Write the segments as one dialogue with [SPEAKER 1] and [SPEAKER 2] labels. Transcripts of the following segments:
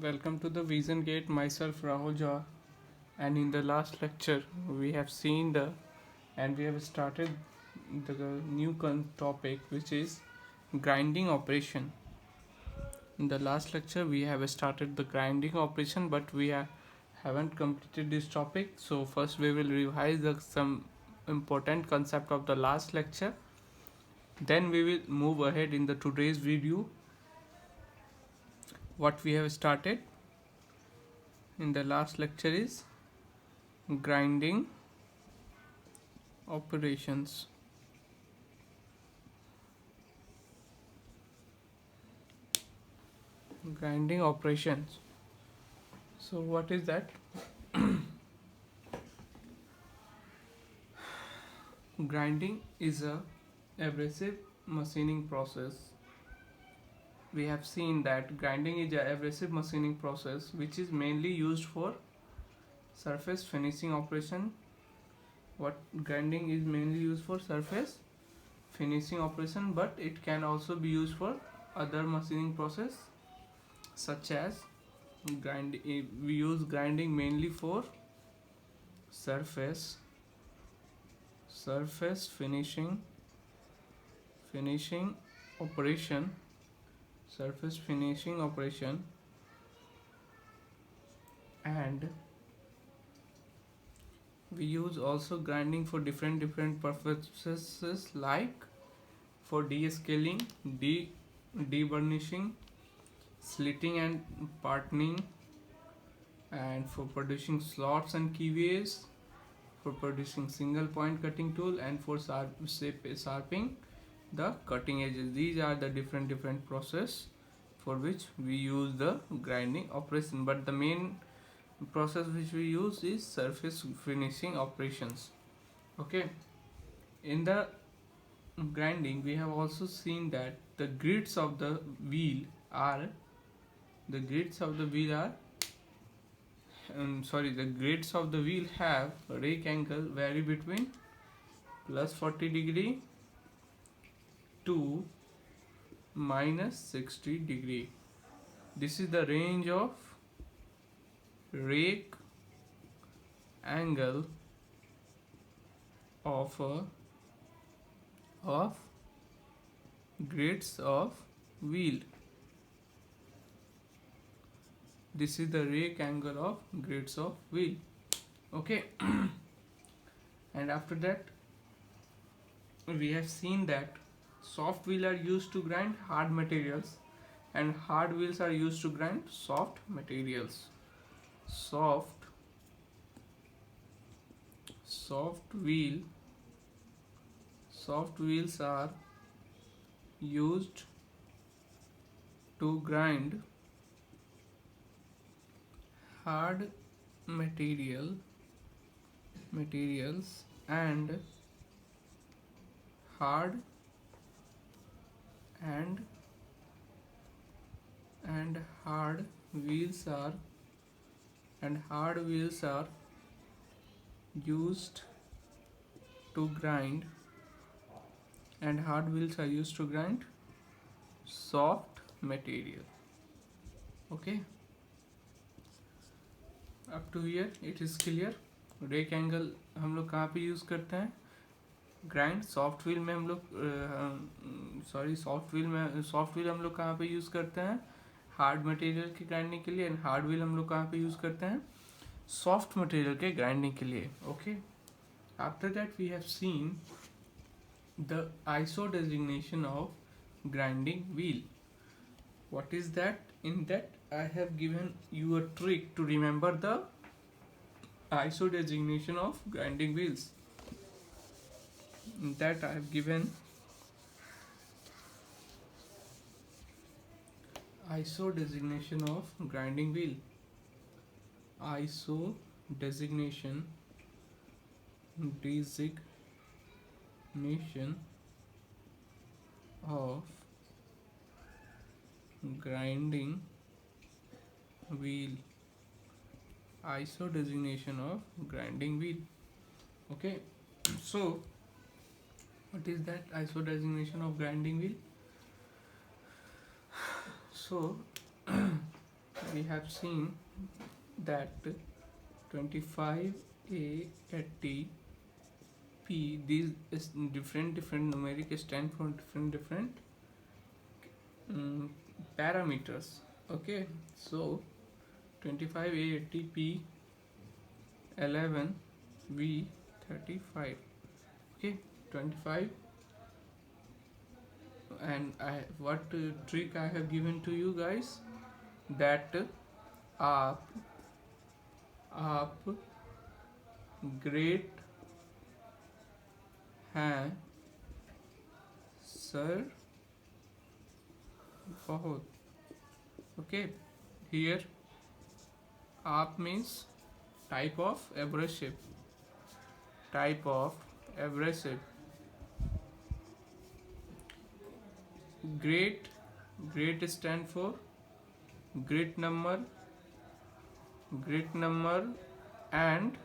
[SPEAKER 1] Welcome to the Vision Gate. Myself Rahul Jha, and in the last lecture we have seen the and we have started the new topic, which is grinding operation. In the last lecture we have started the grinding operation, but haven't completed this topic. So first we will revise some important concept of the last lecture. Then we will move ahead in the today's video. What we have started in the last lecture is grinding operations. Grinding operations. So what is that? Grinding is a abrasive machining process. We have seen that grinding is a abrasive machining process which is mainly used for surface finishing operation. What grinding is mainly used for surface finishing operation, but it can also be used for other machining process, such as grinding. We use grinding mainly for surface finishing operation, surface finishing operation, and we use also grinding for different purposes, like for descaling, deburnishing, slitting and parting, and for producing slots and keyways, for producing single point cutting tool, and for sharpening the cutting edges. These are the different process for which we use the grinding operation, but the main process which we use is surface finishing operations. Okay, in the grinding we have also seen that the grids of the wheel are the grids of the wheel are the grids of the wheel have rake angle vary between plus 40 degree to minus 60 degree. This is the range of rake angle of grids of wheel. This is the rake angle of grids of wheel. Okay. And after that we have seen that soft wheel are used to grind hard materials and hard wheels are used to grind soft materials. Soft wheels are used to grind hard materials and hard wheels are used to grind soft material. Okay, up to here it is clear. Rake angle हम लोग कहाँ पे use करते हैं? Grind soft wheel में हम लोग soft wheel हम लोग कहाँ पे यूज़ करते हैं? हार्ड मटेरियल के ग्राइंडिंग के लिए। एंड हार्ड व्हील हम लोग कहाँ पे यूज़ करते हैं? सॉफ्ट मटेरियल के ग्राइंडिंग के लिए. Okay, after that we have seen the ISO designation of grinding wheel. What is that? In that I have given you a trick to remember the ISO designation of grinding wheels. In that I have given ISO designation of grinding wheel. ISO designation of grinding wheel. ISO designation of grinding wheel. Okay, so what is that ISO designation of grinding wheel? So we have seen that 25A at T P, these is different numeric stand for different parameters. Okay, so 25A at T P 11 V 35. Okay, 25, and what trick I have given to you guys, that up great हैं sir बहुत. Okay, here आप means type of abrasive, great stand for great number, and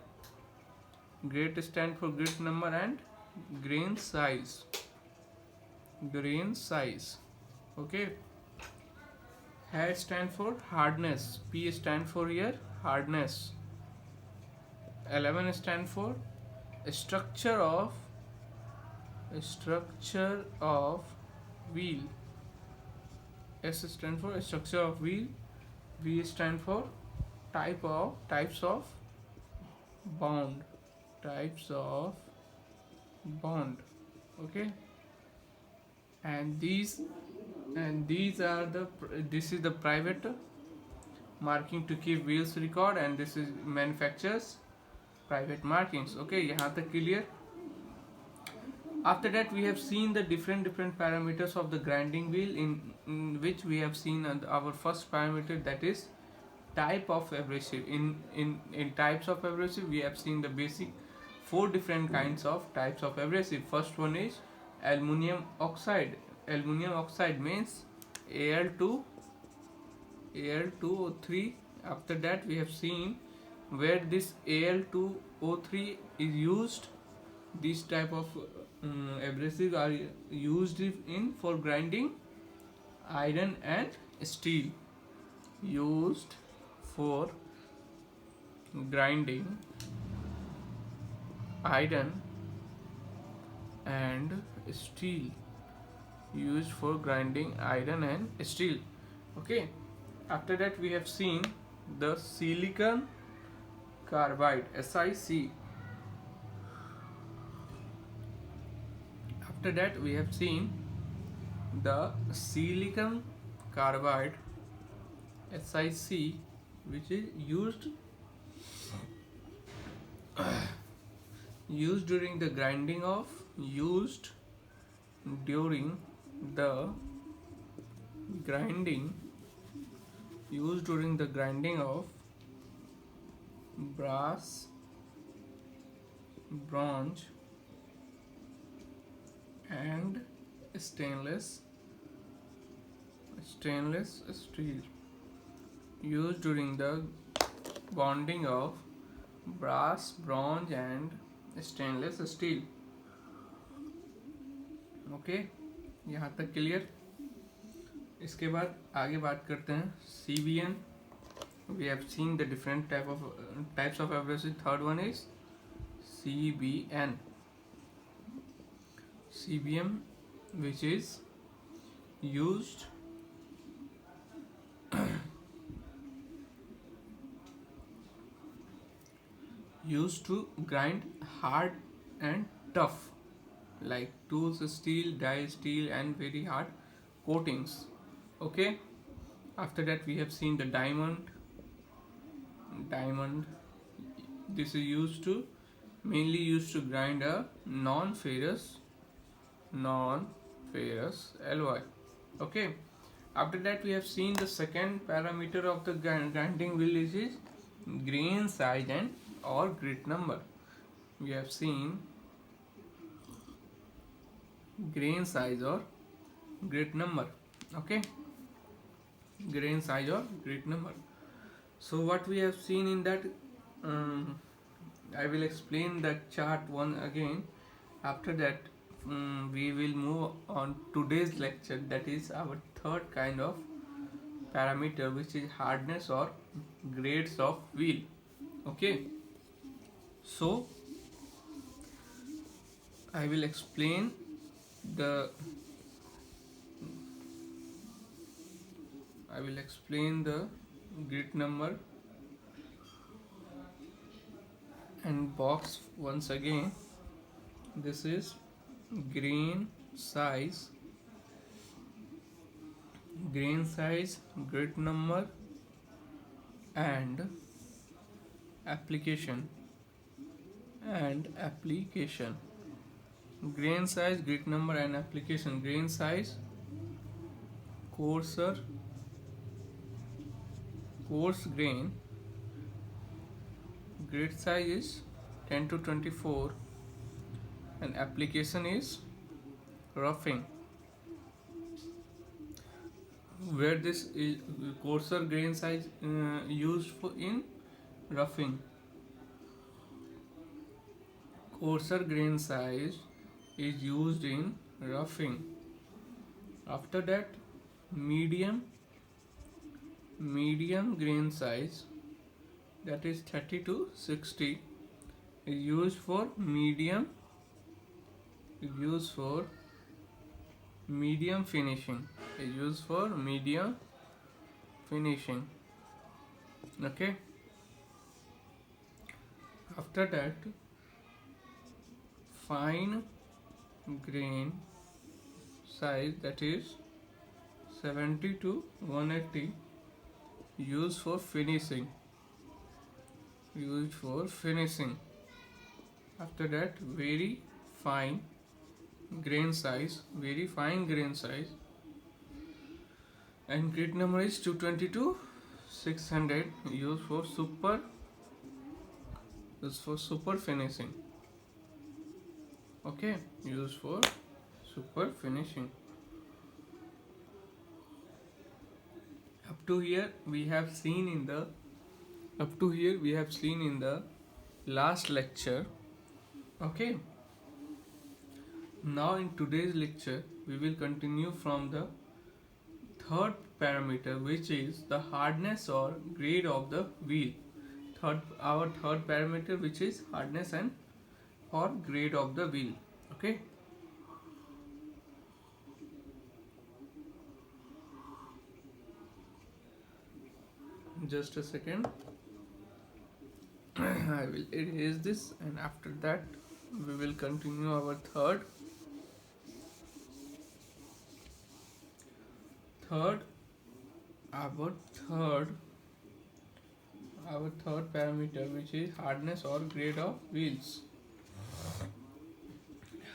[SPEAKER 1] great stand for great number and grain size. Okay, head stand for hardness, P stand for here hardness. 11 stand for structure of wheel, S stand for structure of wheel. V stand for types of bond. Okay, and these are this is the private marking to keep wheels record, and this is manufacturers private markings. Okay, यहाँ तक clear. After that we have seen the different parameters of the grinding wheel, in which we have seen our first parameter, that is type of abrasive. In types of abrasive we have seen the basic 4 different kinds of types of abrasive. First one is aluminum oxide. Aluminum oxide means Al2O3. After that we have seen where this Al2O3 is used. These type of abrasives are used in for grinding iron and steel. Used for grinding iron and steel. Okay, after that we have seen the silicon carbide, SiC. After that we have seen the silicon carbide, SiC, which is used during the grinding of brass, bronze and stainless steel. Used during the bonding of brass, bronze and stainless steel. Okay, यहाँ तक clear. इसके बाद आगे बात करते हैं CBN. We have seen the different types of abrasive. Third one is CBN, which is used to grind hard and tough, like tools, steel, die steel and very hard coatings. Okay, after that we have seen the diamond. This is mainly used to grind a non-ferrous alloy. Okay, after that we have seen the second parameter of the grinding wheel is grain size and or grit number. We have seen grain size or grit number. Okay, grain size or grit number. So what we have seen in that, I will explain that chart one again. After that we will move on today's lecture, that is our third kind of parameter which is hardness or grades of wheel. Okay, so I will explain the grid number and box once again. This is grain size, grid number and application. Grain size, grid number and application. Grain size, coarse grain, grid size is 10 to 24 and application is roughing. Where this is coarser grain size used for in roughing. Coarser grain size is used in roughing. After that, medium grain size, that is 30 to 60, is used for medium finishing. Okay. After that, fine grain size, that is 70 to 180, used for finishing. After that, very fine grain size, and grid number is 220 to 600, used for super finishing. Okay, used for super finishing. Up to here we have seen in the last lecture. Okay, now in today's lecture we will continue from the third parameter, which is the hardness or grade of the wheel. Our third parameter, which is hardness and or grade of the wheel. Okay, just a second. I will erase this, and after that we will continue our third parameter, which is hardness or grade of wheels.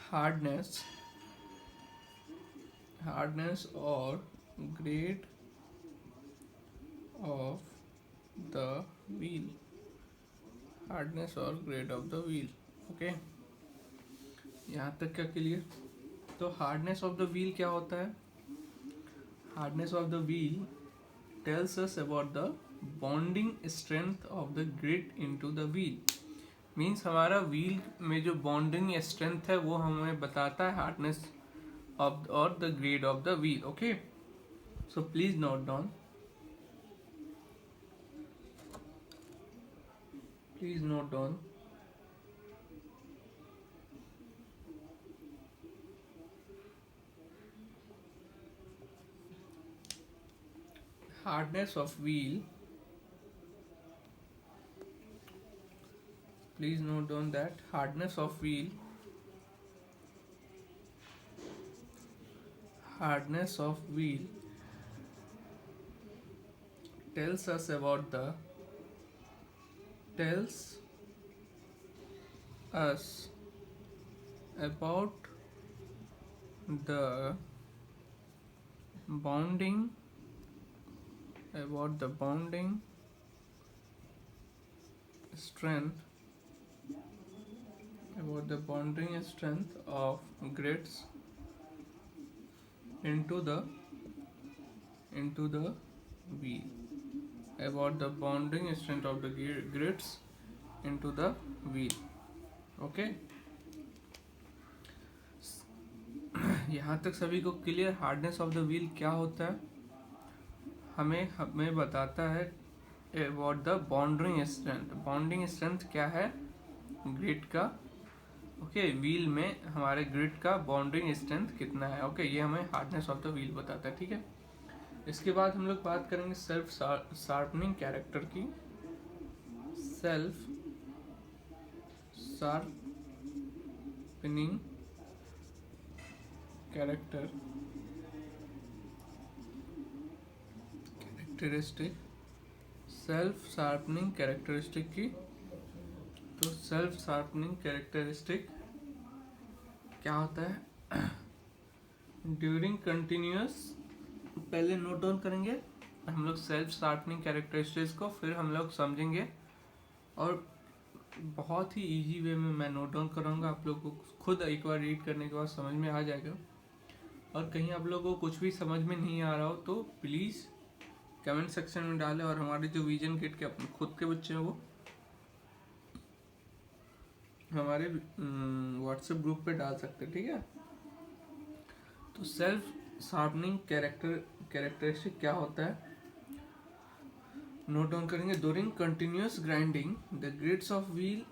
[SPEAKER 1] Hardness or grade of the wheel. Okay, यहाँ तक क्या clear? तो hardness of the wheel क्या होता है? Hardness of the wheel tells us about the bonding strength of the grit into the wheel. Means हमारा wheel में जो बॉन्डिंग स्ट्रेंथ है वो हमें बताता है हार्डनेस ऑफ और the grade of the wheel. Okay, so please note down. Hardness of wheel. Please note down that hardness of wheel tells us about the bonding strength of grits into the wheel. About the bonding strength of the grits into the wheel. Okay, यहाँ तक सभी को clear? Hardness of the wheel क्या होता है? हमें हमें बताता है about the bonding strength. Bonding strength क्या है ग्रिड का, ओके व्हील में हमारे ग्रिड का बॉन्डिंग स्ट्रेंथ कितना है, ओके ये हमें हार्डनेस ऑफ द व्हील बताता है, ठीक है। इसके बाद हम लोग बात करेंगे सेल्फ शार्पनिंग कैरेक्टर की। Self sharpening characteristic, self sharpening characteristic की। तो सेल्फ शार्पनिंग कैरेक्टरिस्टिक क्या होता है, ड्यूरिंग कंटिन्यूअस, पहले नोट डाउन करेंगे हम लोग सेल्फ शार्पनिंग कैरेक्टरिस्टिक्स को, फिर हम लोग समझेंगे और बहुत ही इजी वे में मैं नोट डाउन कराऊंगा। आप लोग को खुद एक बार रीड करने के बाद समझ में आ जाएगा। और कहीं आप लोगों को कुछ भी समझ में नहीं आ रहा हो तो प्लीज़ कमेंट सेक्शन में डालें, और हमारे जो विजन किट के अपने खुद के बच्चे हैं वो हमारे व्हाट्सएप ग्रुप पे डाल सकते हैं, ठीक है। तो सेल्फ शार्पनिंग कैरेक्टरिस्टिक क्या होता है, नोट डाउन करेंगे। During continuous grinding the grids of wheel,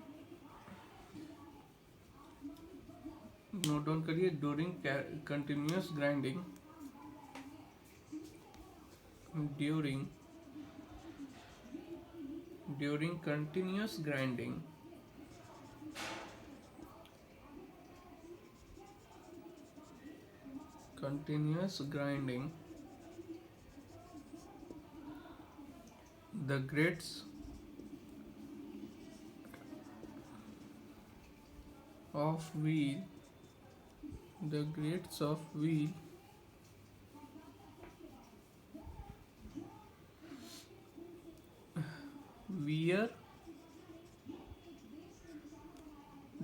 [SPEAKER 1] note down करिए, during continuous grinding, during continuous grinding the grids of wheel wear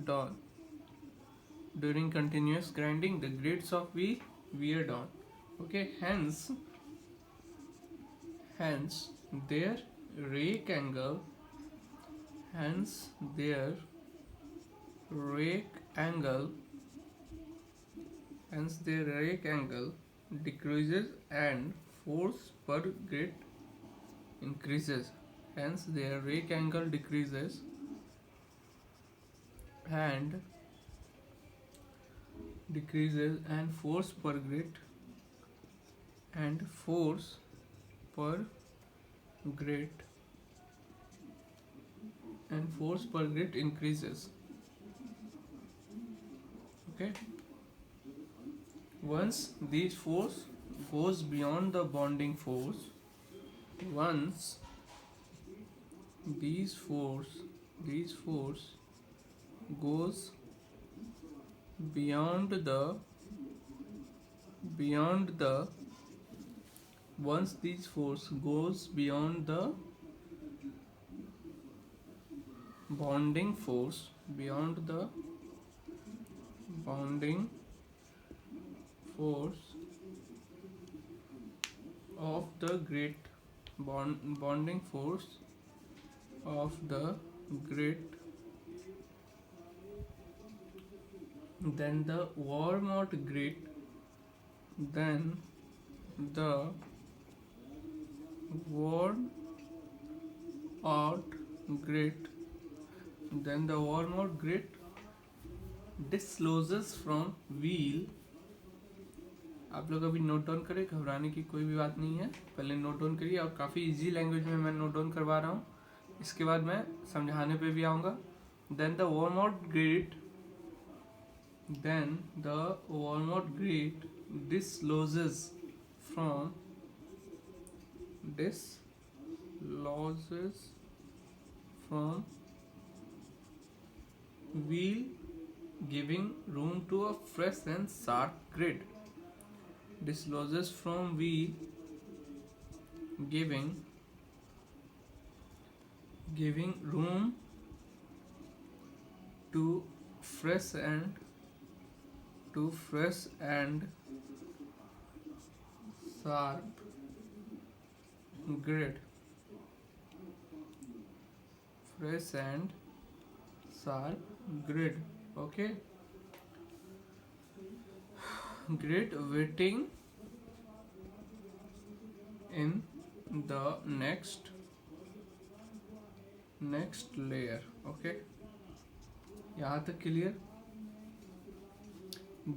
[SPEAKER 1] down. During continuous grinding the grids of wheel wear down, okay, hence their rake angle, decreases and force per grid increases. Hence their rake angle decreases and force per grid increases, okay. Once these force goes beyond the bonding force, once these force goes beyond the once these force goes beyond the bonding force of the grid, bonding force of the grid, then the worn out grid dislodges from wheel। आप लोग अभी note down करें, घबराने की कोई भी बात नहीं है, पहले नोट डाउन करिए, और काफ़ी इजी लैंग्वेज में मैं नोट डाउन करवा रहा हूँ, इसके बाद मैं समझाने पे भी आऊँगा। Then the worn out grit dislodges from wheel, giving room to a fresh and sharp grid. Dislodges from wheel, giving room to fresh and sharp grid. Fresh and sharp grid, okay. Grid wetting in the next layer. Okay, यहाँ तक clear?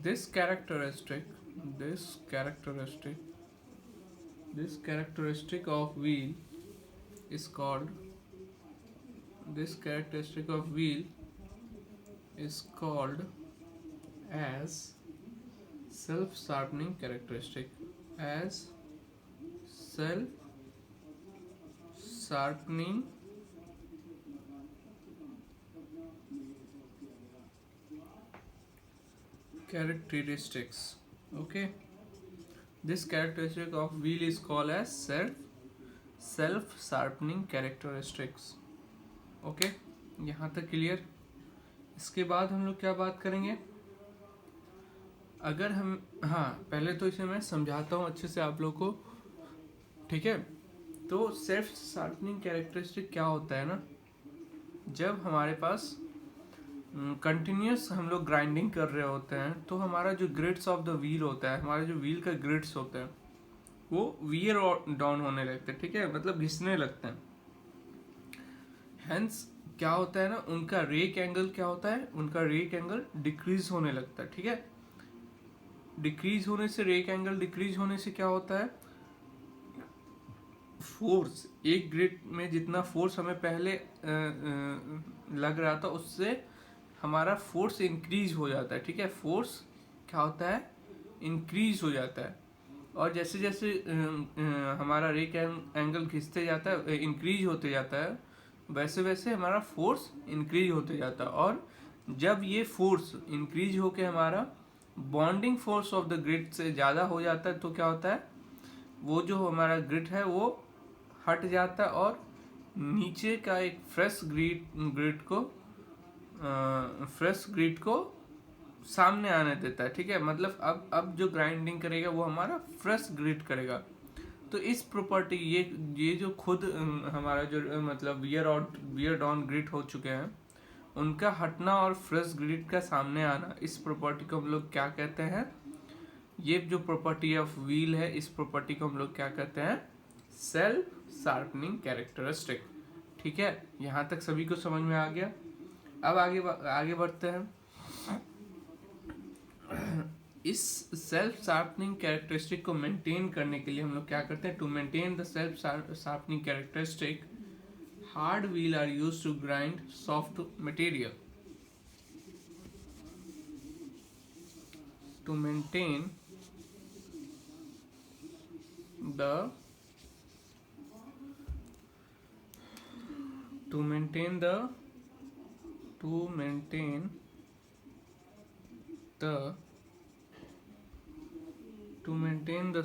[SPEAKER 1] This characteristic of wheel is called as self-sharpening characteristic. As self-sharpening characteristics. Okay, this characteristic of wheel is called as self-sharpening characteristics. Okay, यहाँ तक clear? इसके बाद हम लोग क्या बात करेंगे? अगर हम पहले तो इसे मैं समझाता हूँ अच्छे से आप लोग को, ठीक है? तो सेल्फ शार्पनिंग कैरेक्टरिस्टिक क्या होता है ना, जब हमारे पास कंटिन्यूस हम लोग ग्राइंडिंग कर रहे होते हैं तो हमारा जो ग्रिड्स ऑफ द व्हील होता है, हमारा जो व्हील का ग्रिड्स होते हैं वो वियर डाउन होने लगते हैं, ठीक है? मतलब घिसने लगते हैं। हेंस क्या होता है ना, उनका रेक एंगल क्या होता है, उनका रेक एंगल डिक्रीज होने लगता है, ठीक है? डिक्रीज होने से, रेक एंगल डिक्रीज होने से क्या होता है, फोर्स, एक ग्रिड में जितना फोर्स हमें पहले लग रहा था उससे हमारा फोर्स इंक्रीज हो जाता है, ठीक है? फोर्स क्या होता है, इंक्रीज हो जाता है। और जैसे जैसे हमारा रेक एंगल खिंचते जाता है, इंक्रीज होते जाता है, वैसे वैसे हमारा फोर्स इंक्रीज होते जाता है। और जब ये फोर्स इंक्रीज होके हमारा bonding force of the grid से ज़्यादा हो जाता है तो क्या होता है, वो जो हमारा ग्रिड है वो हट जाता है और नीचे का एक फ्रेश ग्रिड को सामने आने देता है, ठीक है? मतलब अब जो ग्राइंडिंग करेगा वो हमारा फ्रेश ग्रिड करेगा। तो इस प्रॉपर्टी, ये जो खुद हमारा जो मतलब वियर डाउन ग्रिड हो चुके हैं उनका हटना और फ्रेश ग्रिड का सामने आना, इस प्रॉपर्टी को हम लोग क्या कहते हैं? ये जो प्रॉपर्टी ऑफ व्हील है, इस प्रॉपर्टी को हम लोग क्या कहते हैं? सेल्फ शार्पनिंग कैरेक्टरिस्टिक, ठीक है? यहाँ तक सभी को समझ में आ गया? अब आगे बढ़ते हैं। इस सेल्फ शार्पनिंग कैरेक्टरिस्टिक को मेंटेन करने के लिए हम लोग क्या करते हैं? To maintain the self sharpening characteristic, hard wheel are used to grind soft material. To maintain the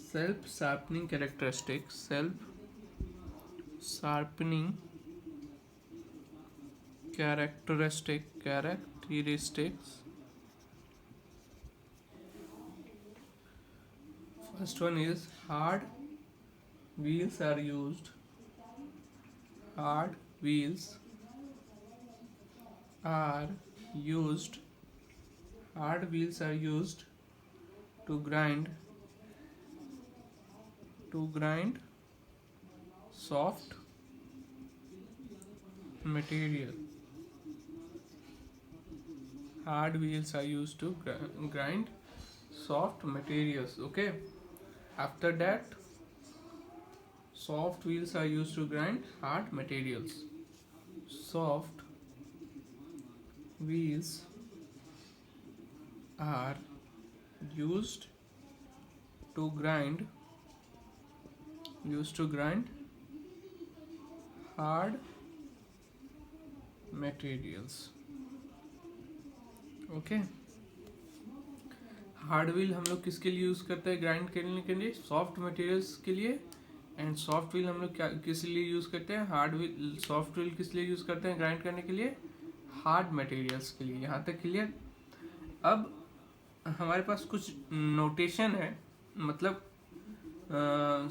[SPEAKER 1] self sharpening characteristics, first one is hard wheels are used to grind soft material. Hard wheels are used to grind soft materials. Okay, after that soft wheels are used to grind hard materials. Soft wheels are used to grind hard materials. Okay, hard wheel हम लोग किसके लिए use करते हैं? Grind करने के लिए, soft materials के लिए। एंड सॉफ्ट व्हील हम लोग क्या किस लिए यूज करते हैं? सॉफ्ट व्हील किस लिए यूज करते हैं ग्राइंड करने के लिए? हार्ड मटेरियल्स के लिए। यहाँ तक क्लियर? अब हमारे पास कुछ नोटेशन है, मतलब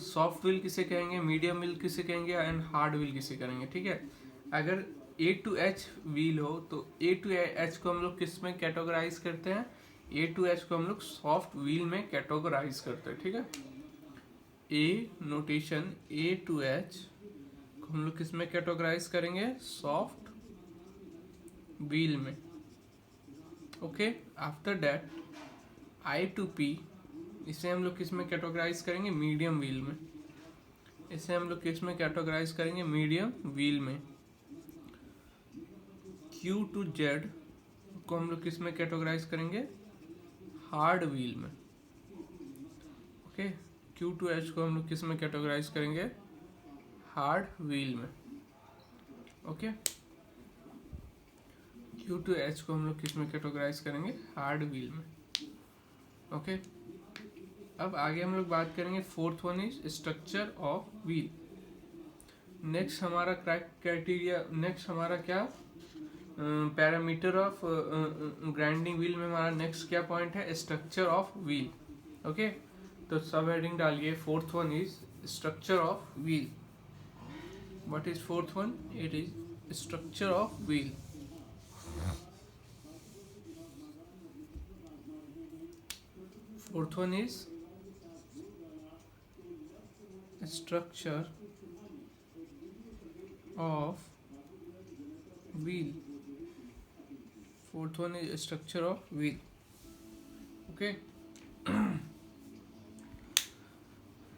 [SPEAKER 1] सॉफ्ट व्हील किसे कहेंगे, मीडियम व्हील किसे कहेंगे एंड हार्ड व्हील किसे करेंगे, ठीक है? अगर A to H व्हील हो तो A to H को हम लोग किस में कैटेगराइज करते हैं? ए टू एच को हम लोग सॉफ्ट व्हील में कैटेगराइज करते हैं, ठीक है। A notation A to H को हम लोग किस में कैटेगराइज करेंगे, सॉफ्ट व्हील में, okay. After that I to P, इसे हम लोग किस में कैटेगराइज करेंगे, मीडियम व्हील में। इसे हम लोग किस में कैटेगराइज करेंगे, मीडियम व्हील में। क्यू टू जेड को हम लोग किस में कैटेगराइज करेंगे, हार्ड व्हील में, ओके। क्यू टू एच को हम लोग किस में कैटेगराइज करेंगे, हार्ड व्हील में, ओके। क्यू टू एच को हम लोग किस में कैटेगराइज करेंगे, हार्ड व्हील में, ओके। अब आगे हम लोग बात करेंगे, fourth one is structure of wheel. Next हमारा क्राइटेरिया, नेक्स्ट हमारा क्या, पैरामीटर ऑफ ग्राइंडिंग व्हील में हमारा नेक्स्ट क्या पॉइंट है, स्ट्रक्चर ऑफ व्हील, ओके। तो सब हेडिंग डालिए, fourth one is structure of wheel. What is fourth one, it is structure of wheel. Fourth one is structure of wheel. Fourth one is structure of wheel, okay.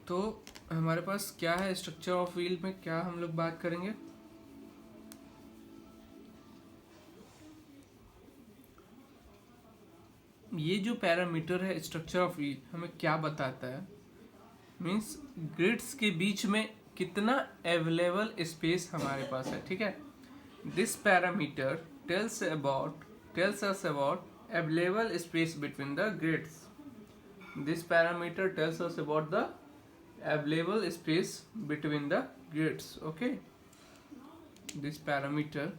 [SPEAKER 1] तो हमारे पास क्या है structure of wheel में, क्या हम लोग बात करेंगे, ये जो पैरामीटर है स्ट्रक्चर ऑफ व्हील हमें क्या बताता है, मीन्स ग्रिड्स के बीच में कितना अवेलेबल स्पेस हमारे पास है, ठीक है। This parameter tells us about available space between the grids. This parameter tells us about the available space between the grids, okay. This parameter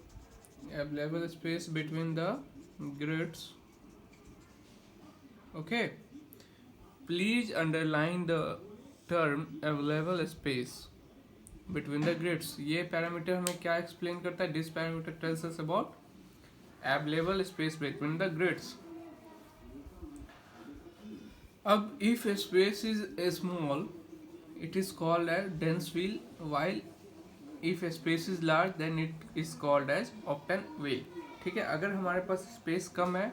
[SPEAKER 1] tells us about available space between the grids, okay. Please underline the term available space between the grids. ये parameter हमें क्या explain करता है, this parameter tells us about available space between the grids. अब if space is small it is called as dense wheel, while if space is large then it is called as open wheel, ठीक है। अगर हमारे पास space कम है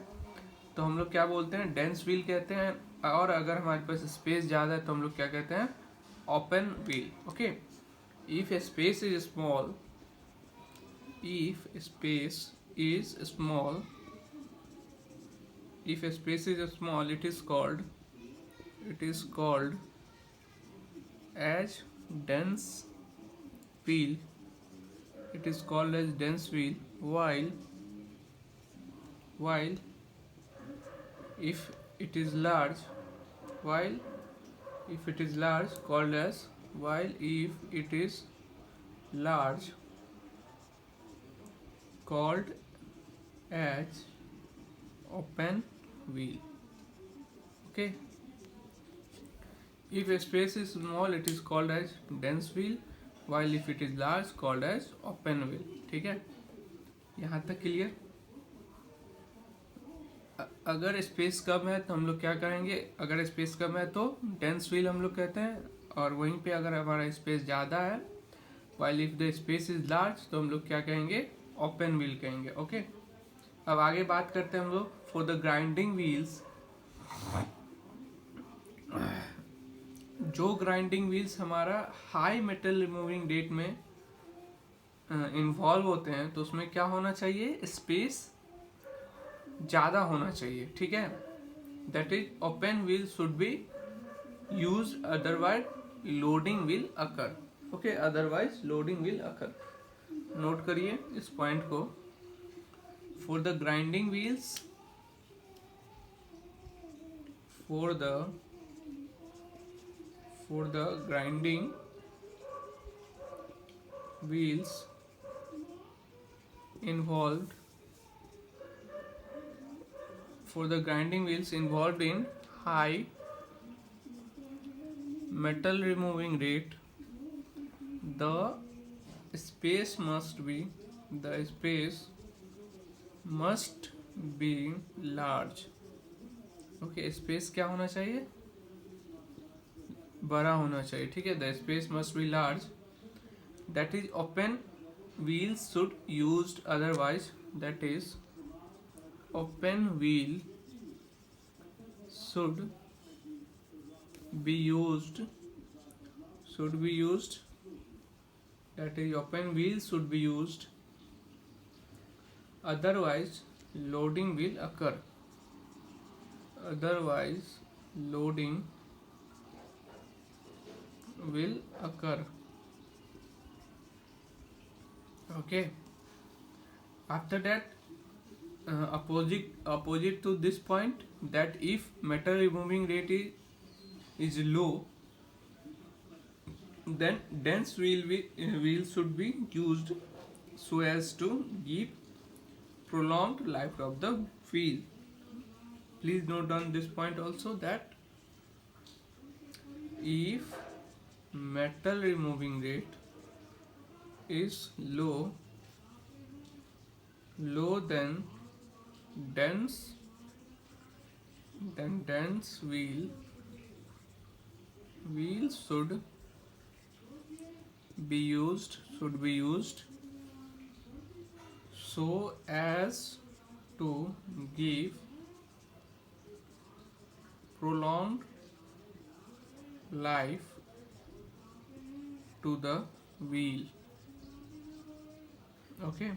[SPEAKER 1] तो हम लोग क्या बोलते हैं, डेंस व्हील कहते हैं, और अगर हमारे पास स्पेस ज़्यादा है तो हम लोग क्या कहते हैं, open wheel, okay. If space is small, it is called as dense wheel. It is called as dense wheel. While if it is large, called as open wheel, okay. If space is small it is called as dense wheel, while if it is large called as open wheel, ठीक है। यहाँ तक clear. अगर space कम है तो हम लोग क्या करेंगे, अगर स्पेस कम है तो डेंस व्हील हम लोग कहते हैं, और वहीं पे अगर हमारा स्पेस ज़्यादा है, while if the space is large तो हम लोग क्या कहेंगे, ओपन व्हील कहेंगे, ओके। अब आगे बात करते हैं हम लोग, फॉर द ग्राइंडिंग व्हील्स, जो ग्राइंडिंग व्हील्स हमारा हाई मेटल रिमूविंग रेट में इन्वॉल्व होते हैं तो उसमें क्या होना चाहिए, स्पेस ज़्यादा होना चाहिए, ठीक है। That is open wheel should be use, otherwise loading will occur, okay, otherwise loading will occur. Note करिए इस पॉइंट को, for the grinding wheels, for the grinding wheels involved in high metal removing rate, the space must be large. Okay, space क्या होना चाहिए? बड़ा होना चाहिए, ठीक है. The space must be large, that is open wheels should used, otherwise that is open wheel should be used that is open wheel should be used, otherwise loading will occur. Okay, after that, opposite to this point, that if metal removing rate is low, then dense wheel should be used so as to give prolonged life of the wheel. Please note down this point also, that if metal removing rate is low, then dense wheel should be used so as to give prolonged life to the wheel. Okay,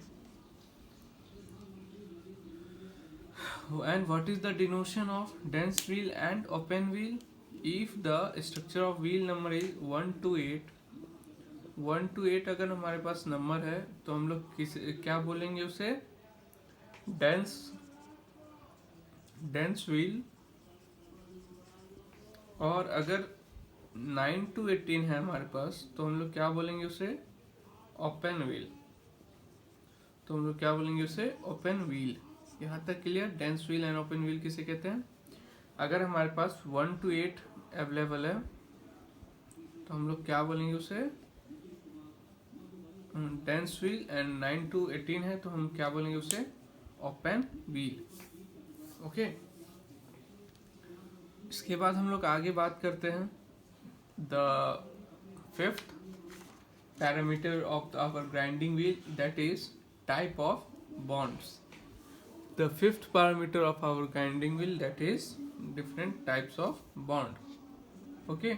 [SPEAKER 1] and what is the denotion of dense wheel and open wheel? If the structure of wheel number is 1 to 8 अगर हमारे पास number है तो हम लोग क्या बोलेंगे उसे? Dense wheel. और अगर 9 to 18 है हमारे पास तो हम लोग क्या बोलेंगे उसे? Open wheel. Open wheel. यहाँ तक clear? Dense wheel and open wheel किसे कहते हैं? अगर हमारे पास 1 to 8 अवेलेबल है तो हम लोग क्या बोलेंगे उसे? Dense wheel. एंड 9 to 18 है तो हम क्या बोलेंगे उसे? Open wheel. ओके, इसके बाद हम लोग आगे बात करते हैं the fifth parameter of our grinding wheel, that is type of bonds. The fifth parameter of our grinding wheel, that is different types of bond. Okay,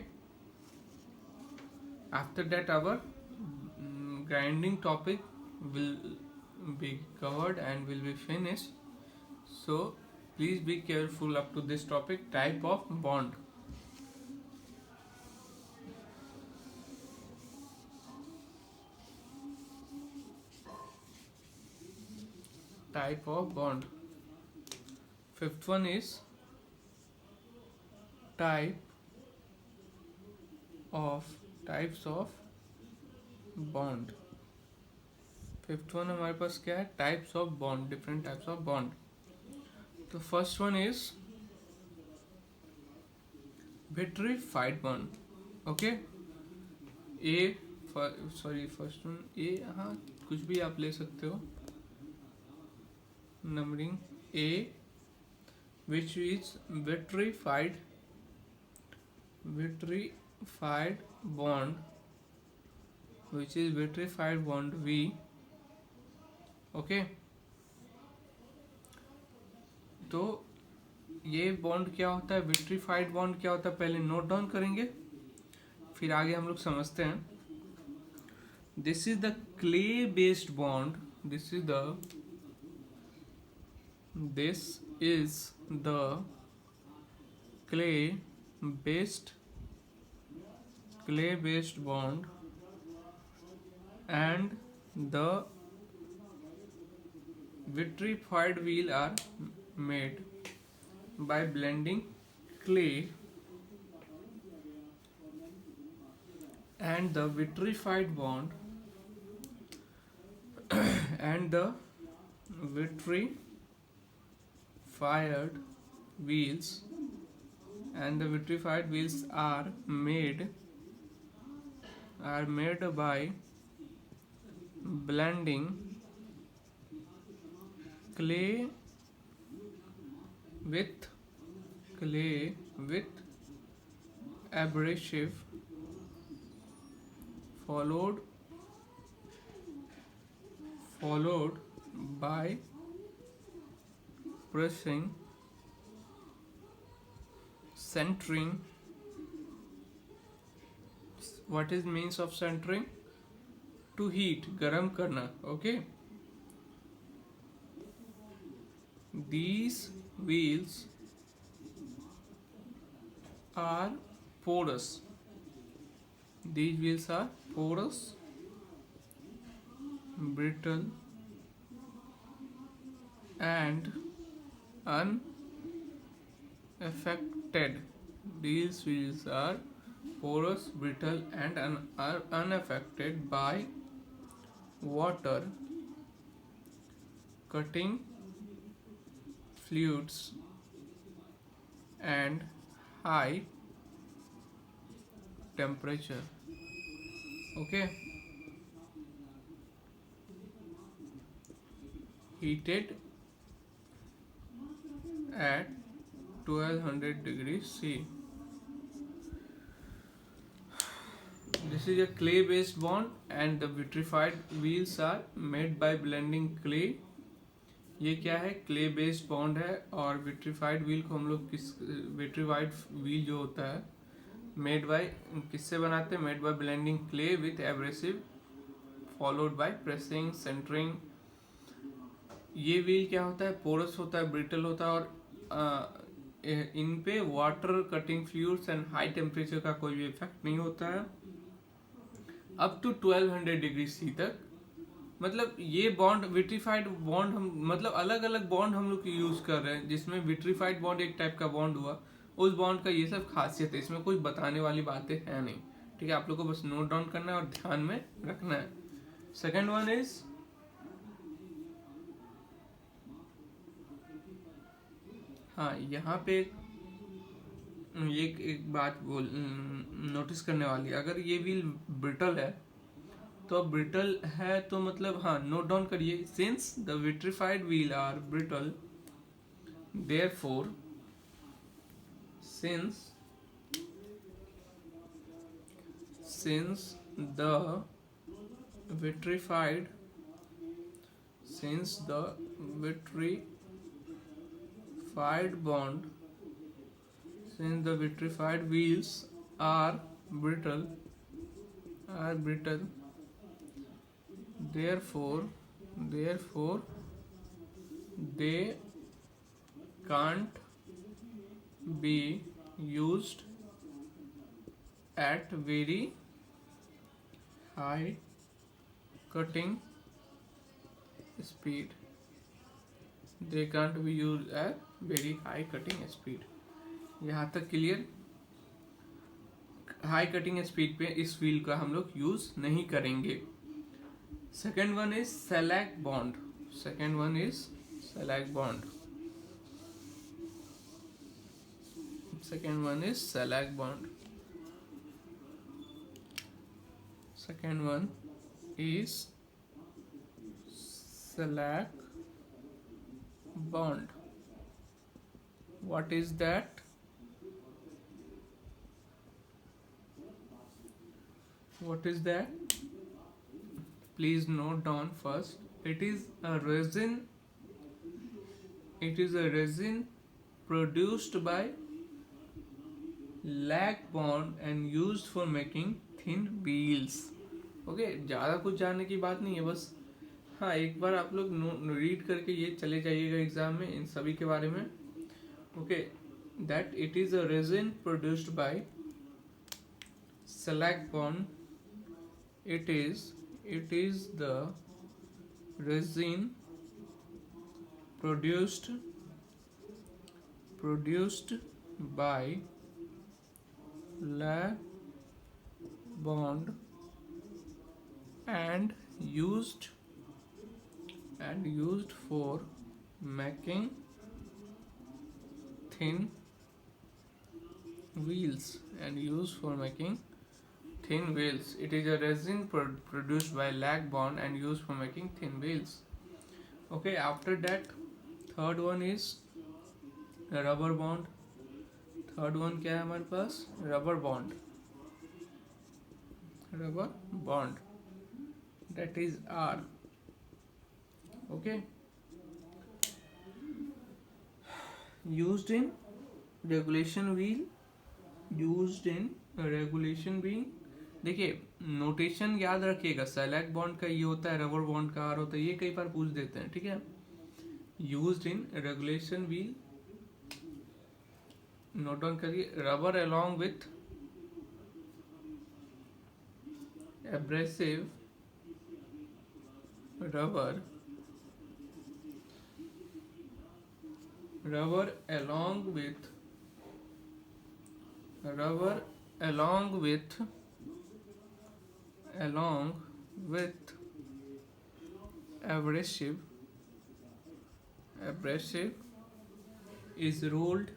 [SPEAKER 1] after that our grinding topic will be covered and will be finished, so please be careful up to this topic, type of bond. Type of bond. Fifth one is types of bond. Fifth one हमारे पास क्या है? Types of bond, different types of bond. तो first one is vitrified bond. Okay, first one A, हाँ कुछ भी आप ले सकते हो. Numbering A, which is vitrified bond, which is vitrified bond V. Okay, तो ये बॉन्ड क्या होता है? विट्रीफाइड बॉन्ड क्या होता है पहले नोट डाउन करेंगे, फिर आगे हम लोग समझते हैं. This is the clay based bond. This is the clay based bond, and the vitrified wheel are made by blending clay and the vitrified bond and the vitrified wheels are made by blending clay with abrasive, followed by pressing, centering. What is means of centering? To heat, garam karna. Okay, these wheels are porous. These wheels are porous, brittle, and unaffected. These wheels are porous, brittle, and are unaffected by water, cutting fluids, and high temperature. Okay, heated at 1200 degrees C. This is a clay based bond and the vitrified wheels are made by blending clay. ये क्या है? Clay based bond है और vitrified wheel को हम लोग vitrified wheel जो होता है मेड बाय किससे बनाते हैं? Made by blending clay with abrasive followed by pressing, centering. ये व्हील क्या होता है? पोरस होता है, ब्रिटल होता है और इन पे water, cutting fluids and high temperature का कोई भी इफेक्ट नहीं होता है अप टू 1200 डिग्री सी तक. मतलब ये बॉन्ड विट्रीफाइड बॉन्ड हम मतलब अलग अलग बॉन्ड हम लोग यूज कर रहे हैं जिसमें विट्रीफाइड बॉन्ड एक टाइप का बॉन्ड हुआ. उस बॉन्ड का ये सब खासियत है, इसमें कोई बताने वाली बातें है नहीं. ठीक है, आप लोग को बस नोट डाउन करना है और ध्यान में रखना है. सेकेंड वन इज हाँ, यहाँ पे एक बात बोल नोटिस करने वाली. अगर ये व्हील ब्रिटल है तो ब्रिटल है तो मतलब हाँ नोट डाउन करिए. Since the vitrified wheel are brittle, therefore since the vitrified bond since the vitrified wheels are brittle, therefore they can't be used at very high cutting speed. They can't be used at very high cutting speed. यहाँ तक clear? High cutting speed पे इस wheel का हम लोग use नहीं करेंगे. Second one is shellac bond. Second one is shellac bond. Second one is shellac bond. Second one is shellac bond. What is that? What is that? Please note down first. It is a resin. It is a resin produced by lac bond and used for making thin wheels. Okay, ज़्यादा कुछ जानने की बात नहीं है, बस हाँ एक बार आप लोग रीड करके ये चले जाइएगा एग्जाम में इन सभी के बारे में. Okay, that it is a resin produced by shellac bond. It is the resin produced by lab bond and used for making thin wheels It is a resin produced by lag bond and used for making thin wheels. Okay, after that, third one is rubber bond. Third one क्या है हमारे पास? Rubber bond. That is R. Okay. Used in regulation wheel. देखिए notation याद रखिएगा. Select bond का ये होता है, रबर बॉन्ड का आर होता है. ये कई बार पूछ देते हैं, ठीक है. Used in regulation wheel, note down करिए. Rubber along with abrasive rubber along with abrasive is rolled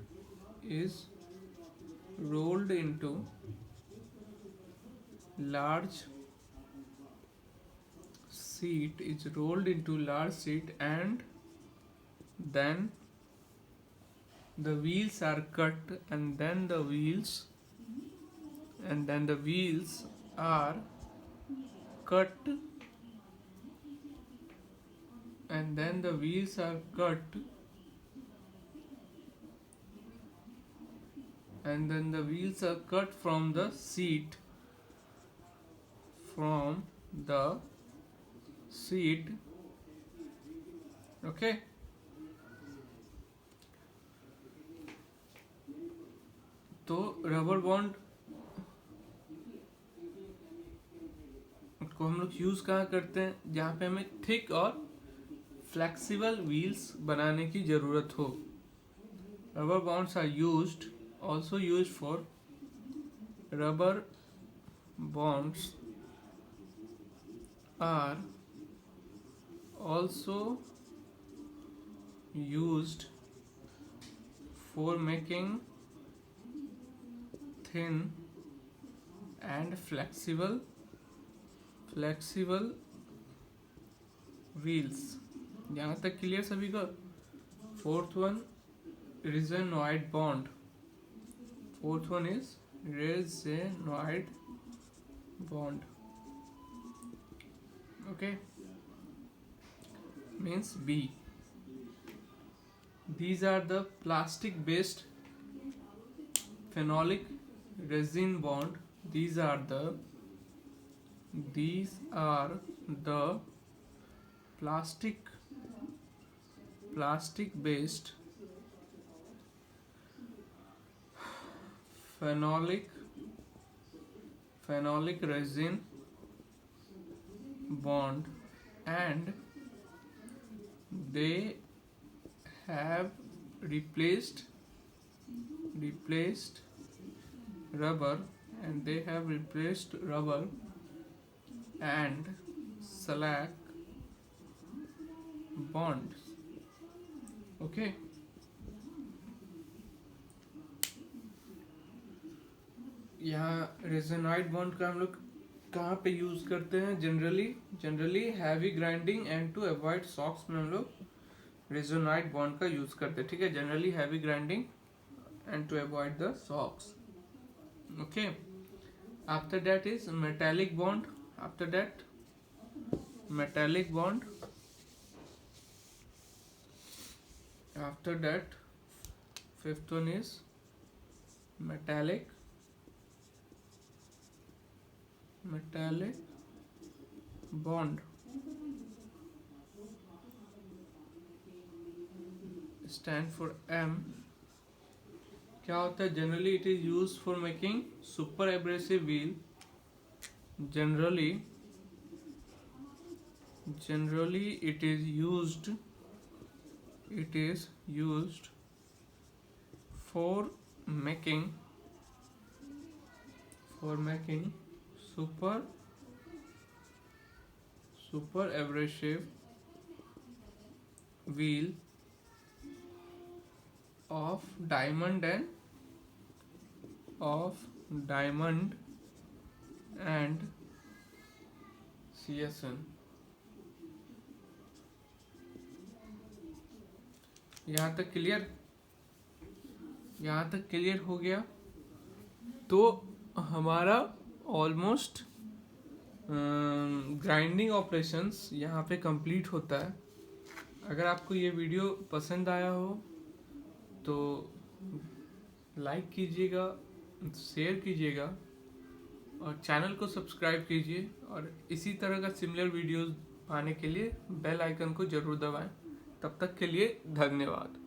[SPEAKER 1] into large sheet and then the wheels are cut and then the wheels are cut and then the wheels are cut and then the wheels are cut from the seat okay. तो rubber bond को हम लोग use कहाँ करते हैं? जहाँ पे हमें थिक और फ्लेक्सिबल व्हील्स बनाने की जरूरत हो. Rubber bonds are also used for rubber bonds are also used for making thin and flexible wheels. यहाँ तक क्लियर सभी का? Fourth one resinoid bond. Okay, means B. These are the plastic based phenolic resin bond. These are the plastic based phenolic resin bond and they have replaced rubber and slack bonds. Okay. यहाँ रेजोनाइड bond का हम लोग कहाँ पे use करते हैं? Generally heavy grinding and to avoid shocks में हम लोग रेजोनाइड बॉन्ड का यूज करते हैं, ठीक है. Generally heavy grinding and to avoid the shocks. Okay. After that is metallic bond. After that, fifth one is metallic bond. Stand for M. क्या होता है? Generally it is used for making super abrasive wheel. Generally it is used for making super abrasive wheel of diamond and CSN। यहाँ तक clear हो गया। तो हमारा almost grinding operations यहाँ पे कंप्लीट होता है। अगर आपको ये वीडियो पसंद आया हो तो लाइक कीजिएगा, शेयर कीजिएगा और चैनल को सब्सक्राइब कीजिए, और इसी तरह का सिमिलर वीडियोस पाने के लिए बेल आइकन को ज़रूर दबाएं। तब तक के लिए धन्यवाद।